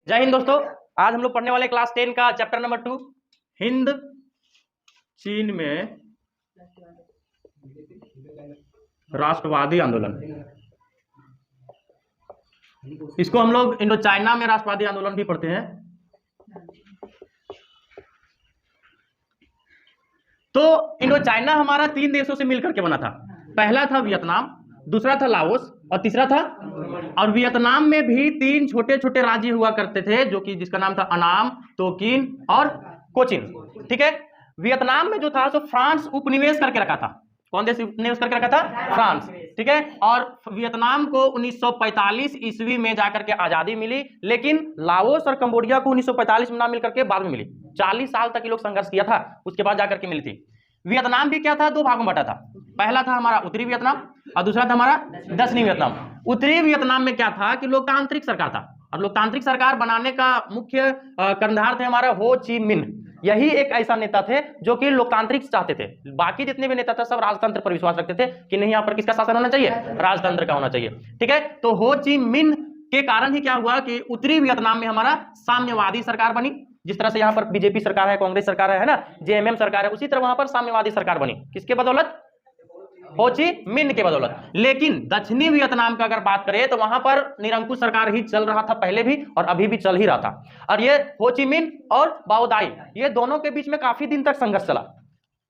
जय हिंद दोस्तों। आज हम लोग पढ़ने वाले क्लास 10 का चैप्टर नंबर 2 हिंद चीन में राष्ट्रवादी आंदोलन। इसको हम लोग इंडो चाइना में राष्ट्रवादी आंदोलन भी पढ़ते हैं। तो इंडो चाइना हमारा 3 देशों से मिलकर के बना था। पहला था वियतनाम, दूसरा था लाओस और तीसरा था, और वियतनाम में भी 3 छोटे छोटे राज्य हुआ करते थे जो कि जिसका नाम था अनाम, तोकिन और कोचिन। ठीक है। वियतनाम में जो था सो फ्रांस उपनिवेश करके रखा था। कौन देश उपनिवेश करके रखा था? फ्रांस। ठीक है। और वियतनाम को 1945 ईस्वी में जाकर के आजादी मिली, लेकिन लाओस और कंबोडिया को 1945 में ना मिलकर के बाद में मिली। 40 साल तक ये लोग संघर्ष किया था, उसके बाद जाकर के मिली थी। वियतनाम भी क्या था? 2 भागों में बटा था। पहला था हमारा उत्तरी वियतनाम और दूसरा था हमारा दक्षिणी वियतनाम। उत्तरी वियतनाम में क्या था कि लोकतांत्रिक सरकार था, और लोकतांत्रिक सरकार बनाने का मुख्य कर्णधार थे हमारा हो ची मिन्ह। यही एक ऐसा नेता थे जो कि लोकतांत्रिक चाहते थे। बाकी जितने भी नेता थे सब राजतंत्र पर विश्वास रखते थे कि नहीं, यहाँ पर किसका शासन होना चाहिए? राजतंत्र का होना चाहिए। ठीक है। तो हो ची मिन्ह के कारण ही क्या हुआ कि उत्तरी वियतनाम में हमारा साम्यवादी सरकार बनी। जिस तरह से यहाँ पर बीजेपी सरकार है, कांग्रेस सरकार है ना, जेएमएम सरकार है, उसी तरह वहां पर साम्यवादी सरकार बनी। किसके बदौलत? हो ची मिन्ह के बदौलत। लेकिन दक्षिणी वियतनाम का अगर बात करें तो वहां पर निरंकुश सरकार ही चल रहा था पहले भी और अभी भी चल ही रहा था। और ये हो ची मिन्ह और बाओ दाई, ये दोनों के बीच में काफी दिन तक संघर्ष चला।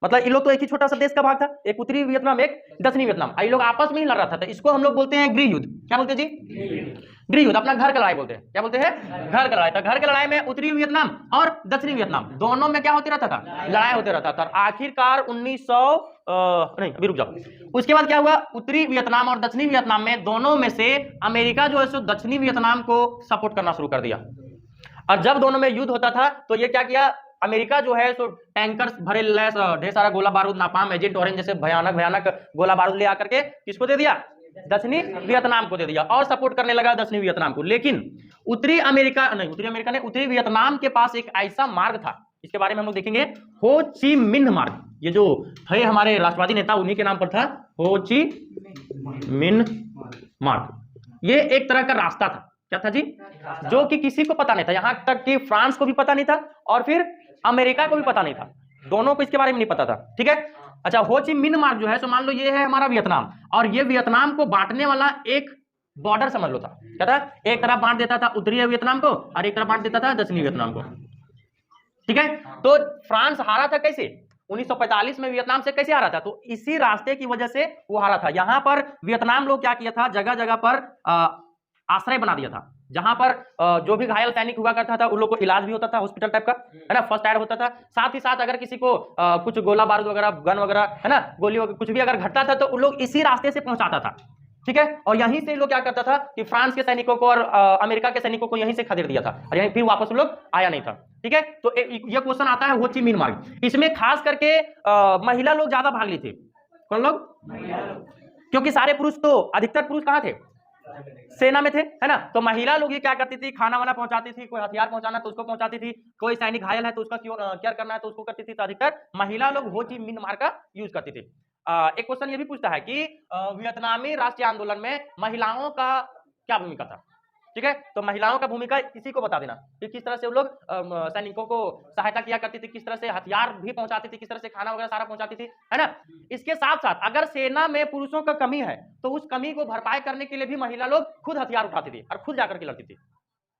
मतलब ये लोग तो एक ही छोटा सा देश का भाग था, एक उत्तरी वियतनाम एक दक्षिणी वियतनाम, ये लोग आपस में ही लड़ रहा था। तो इसको हम लोग बोलते हैं गृह युद्ध। क्या बोलते हैं जी? गृह युद्ध। अपना घर का लड़ाई बोलते हैं। क्या बोलते हैं? घर का लड़ाई। तो घर की लड़ाई में उत्तरी वियतनाम और दक्षिणी वियतनाम दोनों में क्या होते रहता था? लड़ाई होते रहता था। आखिरकार 1900 नहीं, अभी रुक जाओ। उसके बाद क्या हुआ? उत्तरी वियतनाम और दक्षिणी वियतनाम में दोनों में से अमेरिका जो है सो दक्षिणी वियतनाम को सपोर्ट करना शुरू कर दिया। और जब दोनों में युद्ध होता था तो ये क्या किया? अमेरिका जो है सो टैंकर्स भरे लैस ढेर सारा गोला बारूद, नापाम, एजेंट ऑरेंज जैसे भयानक भयानक गोला बारूद ले आकर के किसको दे दिया? दक्षिणी वियतनाम को दे दिया, और सपोर्ट करने लगा दक्षिणी वियतनाम को। लेकिन उत्तरी वियतनाम के पास एक ऐसा मार्ग था, इसके बारे में हम लोग देखेंगे, हो ची मिन्ह मार्ग। ये जो थे हमारे राष्ट्रवादी नेता, उन्हीं के नाम पर था, हो ची मिन्ह मार्ग। ये एक तरह का रास्ता था। क्या था जी? जो कि किसी को पता नहीं था, यहां तक कि फ्रांस को भी पता नहीं था और फिर अमेरिका को भी पता नहीं था। दोनों को इसके बारे में नहीं पता था। ठीक है। अच्छा, हो ची मिन्ह मार्ग जो है सो मान लो ये है हमारा वियतनाम, और ये वियतनाम को बांटने वाला एक बॉर्डर समझ लो था। क्या था? एक तरफ बांट देता था उत्तरी वियतनाम को और एक तरफ बांट देता था दक्षिणी वियतनाम को। ठीक है। तो फ्रांस हारा था कैसे? 1945 में वियतनाम से कैसे हारा था? तो इसी रास्ते की वजह से वो हारा था। यहां पर वियतनाम लोग क्या किया था, जगह जगह पर आश्रय बना दिया था, जहां पर जो भी घायल सैनिक हुआ करता था उन लोग को इलाज भी होता था, हॉस्पिटल टाइप का, है ना, फर्स्ट एड होता था। साथ ही साथ अगर किसी को कुछ गोला बारूद वगैरह, गन वगैरह, है ना, गोली वगैरह कुछ भी अगर घटता था तो उन लोग इसी रास्ते से पहुंचाता था। ठीक है। और यहीं से लोग क्या करता था कि फ्रांस के सैनिकों को और अमेरिका के सैनिकों को यहीं से खदेड़ दिया था, और यहीं फिर वापस लोग आया नहीं था। ठीक है। तो ये क्वेश्चन आता है हो ची मिन्ह मार्ग। इसमें खास करके महिला लोग ज्यादा भाग ली थी। कौन लोग? क्योंकि सारे पुरुष तो, अधिकतर पुरुष कहाँ थे? सेना में थे, है ना। तो महिला लोग ये क्या करती थी, खाना वाना पहुंचाती थी, कोई हथियार पहुंचाना तो उसको पहुंचाती थी, कोई सैनिक घायल है तो उसका केयर करना है तो उसको करती थी। तो अधिकतर महिला लोग हो ची मिन्ह मार्ग का यूज करती थी। एक क्वेश्चन ये भी पूछता है कि वियतनामी राष्ट्रीय आंदोलन में महिलाओं का क्या भूमिका था? ठीक है। तो महिलाओं का भूमिका किसी को बता देना कि किस तरह से वो लोग सैनिकों को सहायता किया करती थी, किस तरह से हथियार भी पहुंचाती थी, किस तरह से खाना वगैरह सारा पहुंचाती थी, है ना। इसके साथ साथ अगर सेना में पुरुषों का कमी है तो उस कमी को भरपाई करने के लिए भी महिला लोग खुद हथियार उठाती थी और खुद जाकर के लड़ती थी।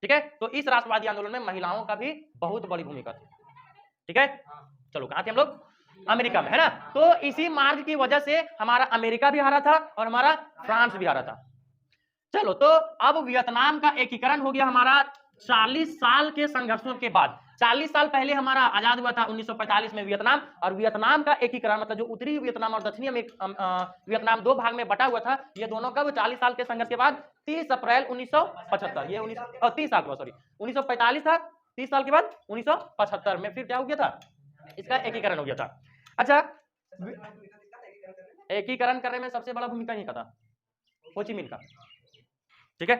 ठीक है। तो इस राष्ट्रवादी आंदोलन में महिलाओं का भी बहुत बड़ी भूमिका थी। ठीक है। चलो, कहां थे हम लोग? अमेरिका में, है ना। तो इसी मार्ग की वजह से हमारा अमेरिका भी हारा था और हमारा फ्रांस भी हारा था। चलो, तो अब वियतनाम का एकीकरण हो गया हमारा 40 साल के संघर्षों के बाद। 40 साल पहले हमारा आजाद हुआ था 1945 में वियतनाम, और वियतनाम का एकीकरण मतलब जो उत्तरी वियतनाम और दक्षिणी वियतनाम 2 भाग में बटा हुआ था, ये दोनों कब? 40 साल के संघर्ष के बाद 30 अप्रैल 1975। ये 30 साल का, सॉरी, 1945 था, 30 साल के बाद 1975 में फिर क्या हो गया था? इसका एकीकरण हो गया था। अच्छा, एकीकरण करने में सबसे बड़ा भूमिका नहीं था हो ची मिन्ह का। ठीक है।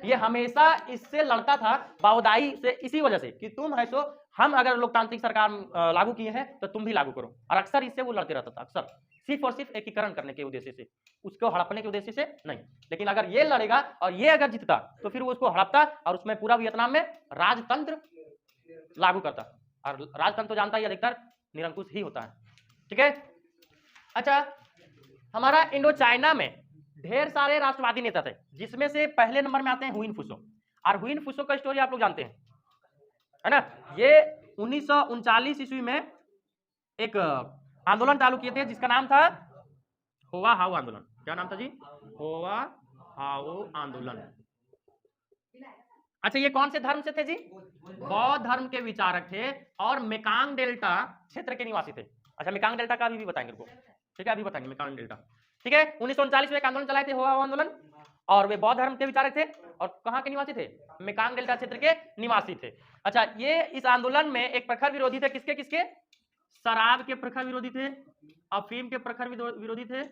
ये हमेशा इससे लड़ता था, बाओ दाई से, इसी वजह से कि तुम है सो, हम अगर लोकतांत्रिक सरकार लागू किए हैं तो तुम भी लागू करो, और अक्सर इससे वो लड़ते रहता था, अक्सर सिर्फ और सिर्फ एकीकरण करने के उद्देश्य से, उसको हड़पने के उद्देश्य से नहीं। लेकिन अगर ये लड़ेगा और ये अगर जीतता तो फिर वो उसको हड़पता और उसमें पूरा वियतनाम में राजतंत्र लागू करता। और राजतंत्र तो जानता ही अधिकतर निरंकुश ही होता है, ठीक है। अच्छा, हमारा इंडो चाइना में ढेर सारे राष्ट्रवादी नेता थे, जिसमें से पहले नंबर में आते हैं हुइन फुसो। और हुइन फुसो का स्टोरी आप लोग जानते हैं, है ना। ये 1939 ईस्वी में एक आंदोलन चालू किए थे जिसका नाम था होवा हाउ आंदोलन। क्या नाम था जी? होवा हाउ आंदोलन। अच्छा, ये कौन से धर्म से थे जी? बौद्ध धर्म के विचारक थे और मेकांग डेल्टा क्षेत्र के निवासी थे। अच्छा, मेकांग डेल्टा का भी बताएंगे को, ठीक है, अभी बताएंगे मेकांग डेल्टा, ठीक है। 1939 में एक आंदोलन चलाए थे होवा हाउ आंदोलन, और वे बौद्ध धर्म के विचारक थे और कहाँ के निवासी थे? मेकांग डेल्टा क्षेत्र के निवासी थे। अच्छा, ये इस आंदोलन में एक प्रखर विरोधी थे, किसके किसके? शराब के प्रखर विरोधी थे, अफीम के प्रखर विरोधी थे,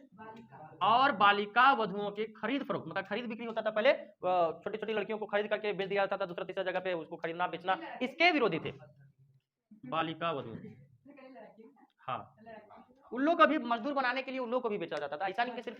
और बालिका वधुओं के खरीद फरोख्त, मतलब खरीद बिक्री होता था पहले, छोटी छोटी लड़कियों को खरीद करके बेच दिया जाता था दूसरा तीसरा जगह पे, उसको खरीदना बेचना, इसके विरोधी थे बालिका वधु। हाँ, उन लोग को भी मजदूर बनाने के लिए उन लोग को भी बेचा जाता था, ऐसा नहीं कि सिर्फ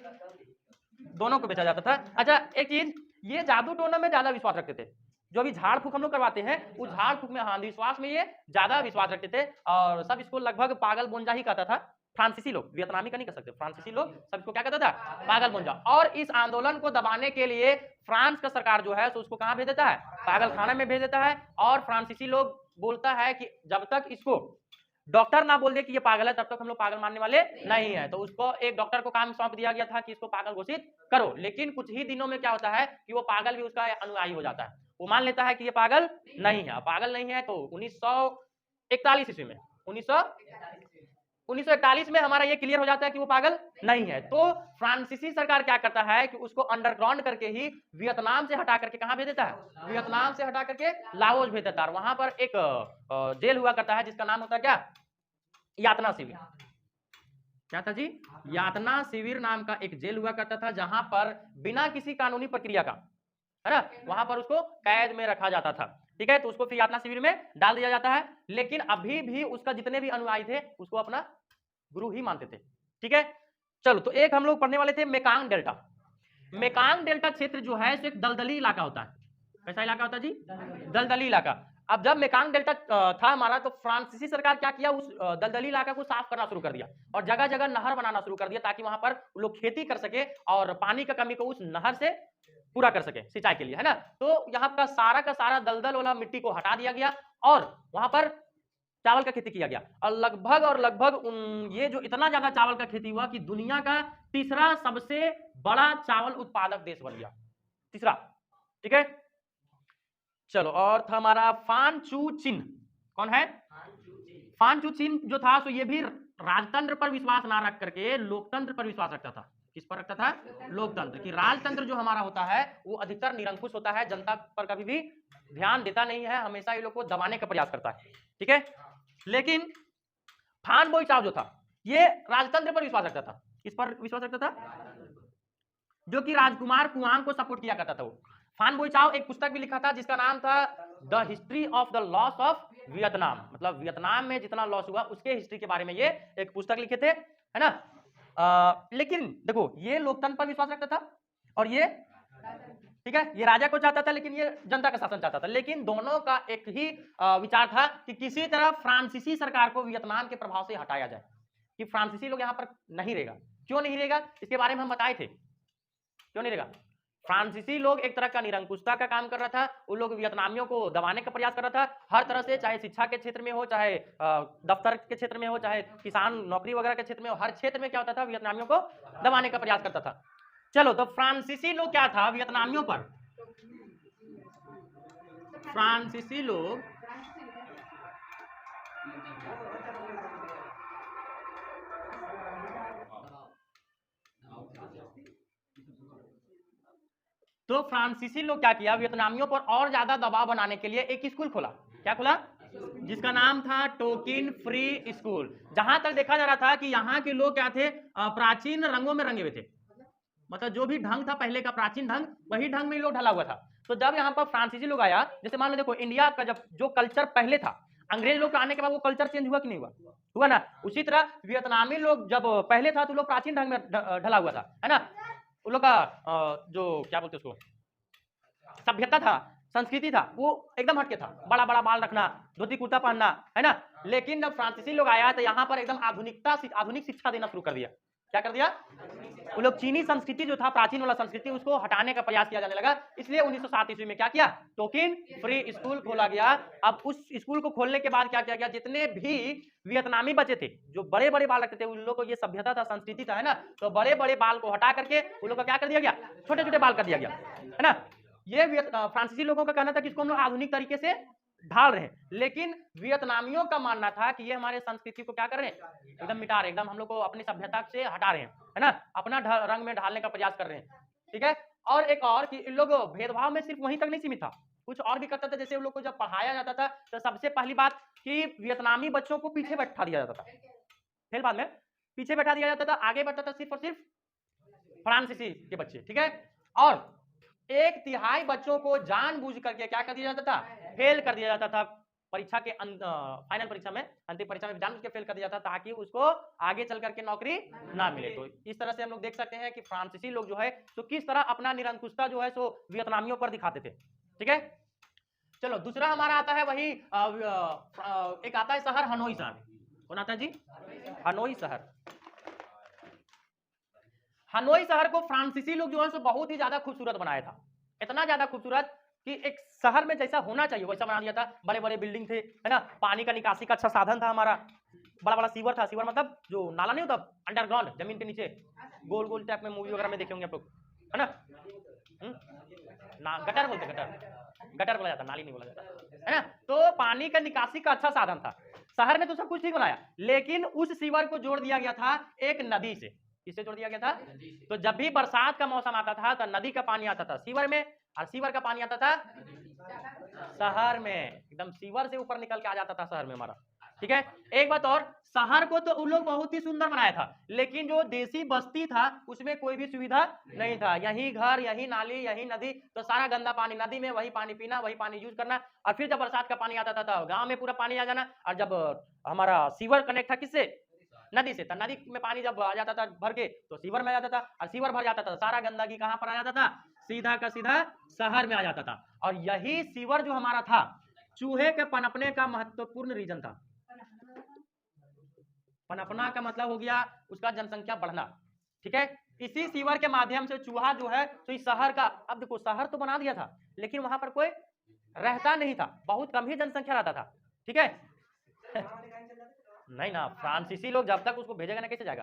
दोनों को बेचा जाता था। अच्छा, एक चीज, ये जादू टोना में ज्यादा विश्वास रखते थे। जो अभी झाड़ फूक हम लोग करवाते हैं, उस झाड़ फूक में अंधविश्वास में ये ज्यादा विश्वास रखते थे, और सब इसको लगभग पागल बोंजा ही कहता था। फ्रांसीसी लोग, वियतनामी का नहीं कह सकते, फ्रांसीसी लोग सब इसको क्या कहता था? पागल बोंजा। और इस आंदोलन को दबाने के लिए फ्रांस का सरकार जो है तो उसको कहां भेज देता है? पागल खाना में भेज देता है। और फ्रांसीसी लोग बोलता है कि जब तक इसको डॉक्टर ना बोल दे कि ये पागल है तब तक हम लोग पागल मानने वाले नहीं है। तो उसको एक डॉक्टर को काम सौंप दिया गया था कि इसको पागल घोषित करो। लेकिन कुछ ही दिनों में क्या होता है कि वो पागल भी उसका अनुयायी हो जाता है, वो मान लेता है कि ये पागल नहीं है। पागल नहीं है तो 1941 ईस्वी में 1941 में हमारा ये क्लियर हो जाता है कि वो पागल नहीं है। तो फ्रांसीसी सरकार क्या करता है कि उसको अंडरग्राउंड करके ही वियतनाम से हटा करके कहां भेज देता है? वियतनाम से हटा करके लाओस भेज देता है। वहां पर एक जेल हुआ करता है जिसका नाम होता है क्या? यातना शिविर। क्या था जी? यातना शिविर नाम का एक जेल हुआ करता था, जहां पर बिना किसी कानूनी प्रक्रिया का, है ना, वहां पर उसको कैद में रखा जाता था, ठीक है। तो उसको फिर यातना शिविर में डाल दिया जाता है। लेकिन अभी भी उसका जितने भी अनुयायी थे उसको अपना गुरु ही मानते थे, ठीक है। चलो, तो एक हम लोग पढ़ने वाले थे मेकांग डेल्टा। मेकांग डेल्टा क्षेत्र जो है एक दलदली इलाका होता है। कैसा इलाका होता है जी? दलदली इलाका। अब जब मेकांग डेल्टा था हमारा, तो फ्रांसीसी सरकार क्या किया? उस दलदली इलाका को साफ करना शुरू कर दिया और जगह जगह नहर बनाना शुरू कर दिया, ताकि वहां पर लोग खेती कर सके और पानी का कमी को उस नहर से पूरा कर सके सिंचाई के लिए, है ना। तो यहाँ का सारा दलदल वाला मिट्टी को हटा दिया गया और वहां पर चावल का खेती किया गया। और लगभग ये जो इतना ज्यादा चावल का खेती हुआ कि दुनिया का तीसरा सबसे बड़ा चावल उत्पादक देश बन गया, तीसरा, ठीक है। चलो, और था हमारा फान चू चिन। कौन है? फान चू चिन जो था सो ये भी राजतंत्र पर विश्वास ना रख करके लोकतंत्र पर विश्वास रखता था। किस पर रखता था? लोकतंत्र। कि राजतंत्र जो हमारा होता है वो अधिकतर निरंकुश होता है, जनता पर कभी भी ध्यान देता नहीं है, हमेशा ये लोग को दबाने का प्रयास करता है, ठीक है। लेकिन फान बोई चाव जो था ये राजतंत्र पर विश्वास रखता था। किस पर विश्वास रखता था? जो कि राजकुमार कुआंग को सपोर्ट किया करता था। वो फान बोई चाव एक पुस्तक भी लिखा था जिसका नाम था the history of the loss of Vietnam, मतलब वियतनाम में जितना लॉस हुआ उसके हिस्ट्री के बारे में ये एक पुस्तक लिखे थे, है ना। लेकिन देखो, ये लोकतंत्र पर विश्वास रखता था और ये, ठीक है, ये राजा को चाहता था लेकिन ये जनता का शासन चाहता था। लेकिन दोनों का एक ही विचार था कि किसी तरह फ्रांसीसी सरकार को वियतनाम के प्रभाव से हटाया जाए, कि फ्रांसीसी लोग यहाँ पर नहीं रहेगा। क्यों नहीं रहेगा इसके बारे में हम बताए थे। क्यों नहीं रहेगा? फ्रांसीसी लोग एक तरह का निरंकुशता का काम कर रहा था, उन लोग वियतनामियों को दबाने का प्रयास कर रहा था हर तरह से, चाहे शिक्षा के क्षेत्र में हो, चाहे दफ्तर के क्षेत्र में हो, चाहे किसान नौकरी वगैरह के क्षेत्र में हो, हर क्षेत्र में क्या होता था? वियतनामियों को दबाने का प्रयास करता था। चलो, तो फ्रांसीसी लोग क्या था वियतनामियों पर? फ्रांसीसी लोग क्या किया? वियतनामियों पर और ज्यादा दबाव बनाने के लिए एक स्कूल खोला। क्या खोला? जिसका नाम था टोकिन फ्री स्कूल। जहां तक देखा जा रहा था कि यहाँ के लोग क्या थे? प्राचीन रंगों में रंगे हुए थे, मतलब जो भी ढंग था पहले का प्राचीन ढंग, वही ढंग में लोग ढला हुआ था। तो जब यहाँ पर फ्रांसीसी लोग आया, जैसे मान लो देखो, इंडिया का जब जो कल्चर पहले था, अंग्रेज लोग आने के बाद वो कल्चर चेंज हुआ कि नहीं हुआ? हुआ ना। उसी तरह वियतनामी लोग जब पहले था तो लोग प्राचीन ढंग में ढला हुआ था, है ना। उन लोग का जो क्या बोलते उसको सभ्यता था, संस्कृति था, वो एकदम हटके था। बड़ा बड़ा बाल रखना, धोती कुर्ता पहनना, है ना। लेकिन जब फ्रांसीसी लोग आया तो यहाँ पर एकदम आधुनिक शिक्षा देना शुरू कर दिया। क्या कर दिया? वो लोग चीनी संस्कृति जो था, प्राचीन वाला संस्कृति, उसको हटाने का प्रयास किया जाने लगा। इसलिए 1907 ईस्वी में क्या किया? टोकिन फ्री स्कूल खोला गया। अब उस स्कूल को खोलने के बाद क्या किया गया? जितने भी वियतनामी बच्चे थे जो बड़े बड़े बाल रखते थे, उन लोगों को ये सभ्यता था, संस्कृति था, है ना, तो बड़े बड़े बाल को हटा करके उन लोगों को क्या कर दिया गया? छोटे छोटे बाल कर दिया गया, है ना। ये फ्रांसीसी लोगों का कहना था कि इसको हम लोग आधुनिक तरीके से ढाल रहे हैं, लेकिन वियतनामियों का मानना था कि ये हमारे संस्कृति को क्या कर रहे हैं? एकदम मिटा रहे हैं, एकदम हम लोग को अपनी सभ्यता से हटा रहे हैं, है ना, अपना रंग में ढालने का प्रयास कर रहे हैं। ठीक है। और एक और कि इन लोग भेदभाव में सिर्फ वहीं तक नहीं सीमित था, कुछ और भी करता था। जैसे उन लोग को जब पढ़ाया जाता था तो सबसे पहली बात कि वियतनामी बच्चों को पीछे बैठा दिया जाता था, फिर बाद में पीछे बैठा दिया जाता था, आगे बढ़ता था सिर्फ और सिर्फ फ्रांसीसी के बच्चे। ठीक है। और 1/3 बच्चों को जानबूझ करके क्या कर दिया जाता था? फेल कर दिया जाता था परीक्षा के फाइनल परीक्षा में, अंतिम परीक्षा में जानबूझ के फेल कर दिया जाता ताकि उसको आगे चल करके नौकरी ना मिले। तो इस तरह से हम लोग देख सकते हैं कि फ्रांसीसी लोग जो है तो किस तरह अपना निरंकुशता जो है सो वियतनामियों पर दिखाते थे। ठीक है। चलो दूसरा हमारा आता है वही एक आता है शहर हनोई शहर। कौन आता है जी? हनोई शहर। हनोई शहर को फ्रांसीसी लोग जो है सो बहुत ही ज्यादा खूबसूरत बनाया था, इतना ज्यादा खूबसूरत कि एक शहर में जैसा होना चाहिए वैसा बना दिया था। बड़े बड़े बिल्डिंग थे, है ना, पानी का निकासी का अच्छा साधन था हमारा, बड़ा बड़ा सीवर था। सीवर मतलब जो नाला नहीं होता अंडरग्राउंड, जमीन के नीचे, गोल गोल टाइप में मूवी वगैरह में देखे होंगे आप लोग, है ना। गटर बोलते, गटर बोला जाता, नाली नहीं बोला जाता, है ना। तो पानी का निकासी का अच्छा साधन था। शहर में तो सब कुछ ठीक बनाया, लेकिन उस सीवर को जोड़ दिया गया था एक नदी से। किससे जोड़ दिया गया था? तो जब भी बरसात का मौसम आता था तो नदी का पानी आता था सीवर में, और सीवर का पानी आता था शहर में, एकदम सीवर से ऊपर निकल के आ जाता था शहर में हमारा। ठीक है। एक बात और, शहर को तो उन लोग बहुत ही सुंदर बनाया था, लेकिन जो देसी बस्ती था उसमें कोई भी सुविधा नहीं था। यही घर, यही नाली, यही नदी, तो सारा गंदा पानी नदी में, वही पानी पीना, वही पानी यूज करना। और फिर जब बरसात का पानी आता था तो गांव में पूरा पानी आ जाना। और जब हमारा सीवर कनेक्ट था किससे? नदी से, तो नदी में पानी जब आ जाता था भर के तो सीवर में आ जाता था, और सीवर भर जाता था, सारा गंदगी कहां पर आ जाता था? सीधा का सीधा शहर में आ जाता था। और यही सीवर जो हमारा था, चूहे के पनपने का महत्वपूर्ण रीजन था। पनपना का मतलब हो गया उसका जनसंख्या बढ़ना। ठीक है। इसी सीवर के माध्यम से चूहा जो है तो इस शहर का, अब देखो शहर तो बना दिया था लेकिन वहां पर कोई रहता नहीं था, बहुत कम ही जनसंख्या रहता था। ठीक है। नहीं ना, फ्रांसीसी लोग जब तक उसको भेजेगा ना कैसे जाएगा?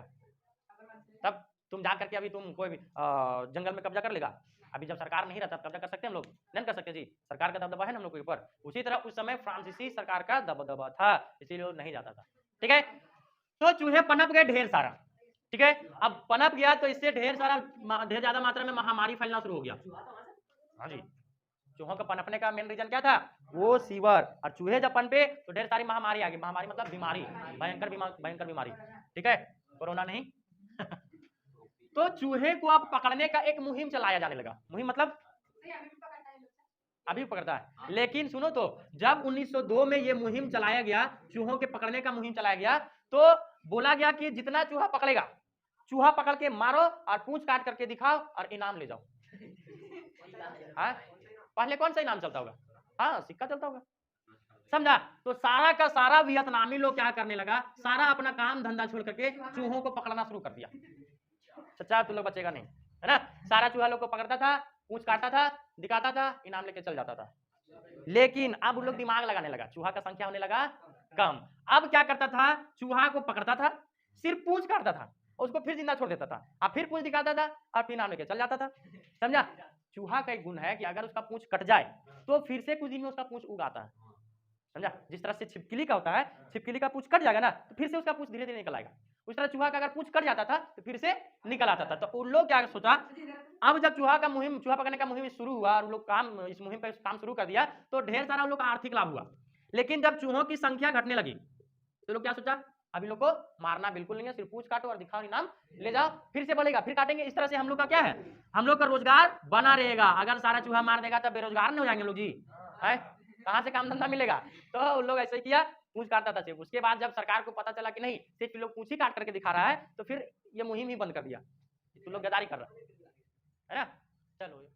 तब तुम जा करके अभी तुम कोई भी जंगल में कब्जा कर लेगा। अभी जब सरकार नहीं रहता कब्जा कर सकते हम लोग? नहीं कर सकते जी, सरकार का दबदबा है ना हम लोग के ऊपर। उसी तरह उस समय फ्रांसीसी सरकार का दबदबा था, इसीलिए वो नहीं जाता था। ठीक है। तो चूहे पनप गए ढेर सारा। ठीक है। अब पनप गया तो इससे ढेर ज्यादा मात्रा में महामारी फैलना शुरू हो गया। हाँ जी, चूहों का पनपने का मेन रीजन क्या था? वो सीवर। और चूहे जब पनपे तो ढेर सारी महामारी आ गई। महामारी मतलब बीमारी, भयंकर बीमारी। ठीक है। कोरोना नहीं तो चूहे को अब पकड़ने का एक मुहिम चलाया जाने लगा। मुहिम मतलब अभी पकड़ता है, लेकिन सुनो तो जब 1902 में ये मुहिम चलाया गया, चूहों के पकड़ने का मुहिम चलाया गया, तो बोला गया कि जितना चूहा पकड़ेगा, चूहा पकड़ के मारो और पूंछ काट करके दिखाओ और इनाम ले जाओ। हाँ, पहले कौन सा इनाम चलता होगा? हाँ, सिक्का चलता होगा, समझा। तो सारा का सारा वियतनामी लोग क्या करने लगा, सारा अपना काम धंधा छोड़ करके चूहों को पकड़ना शुरू कर दिया। सच्चा तू लोग बचेगा नहीं, है ना। सारा चूहा लोग को पकड़ता था, पूंछ काटता था, दिखाता था, इनाम लेके चल जाता था। लेकिन अब उन लोग दिमाग लगाने लगा, चूहा का संख्या होने लगा कम। अब क्या करता था, चूहा को पकड़ता था, सिर्फ पूंछ काटता था, उसको फिर जिंदा छोड़ देता था, अब फिर पूंछ दिखाता था और फिर इनाम लेके चल जाता था। समझा। चूहा का एक गुण है कि अगर उसका पूंछ कट जाए तो फिर से कुछ दिन में उसका पूंछ उगाता है। समझा। जिस तरह से छिपकली का होता है, छिपकली का पूंछ कट जाएगा ना तो फिर से उसका पूंछ धीरे धीरे निकल आएगा। उस तरह चूहा का अगर पूंछ कट जाता था तो फिर से निकल आता था। तो उन लोग क्या सोचा, अब जब चूहा पकड़ने का मुहिम शुरू हुआ और लोग इस मुहिम पर काम शुरू कर दिया तो ढेर सारा लोग का आर्थिक लाभ हुआ। लेकिन जब चूहों की संख्या घटने लगी तो लोग क्या सोचा, अभी लोग को मारना बिल्कुल नहीं है, सिर्फ पूंछ काटो और दिखाओ, इनाम ले जाओ, फिर से बढ़ेगा, फिर काटेंगे। इस तरह से हम लोग का क्या है, हम लोग का रोजगार बना रहेगा। अगर सारा चूहा मार देगा तो बेरोजगार नहीं हो जाएंगे लोग जी, है कहाँ से काम धंधा मिलेगा? तो उन लोग ऐसे किया, पूंछ काटता था सिर्फ। उसके बाद जब सरकार को पता चला कि नहीं सिर्फ लोग पूंछ ही काट करके दिखा रहा है, तो फिर ये मुहिम ही बंद कर दिया, तुम लोग गद्दारी कर रहा है ना। चलो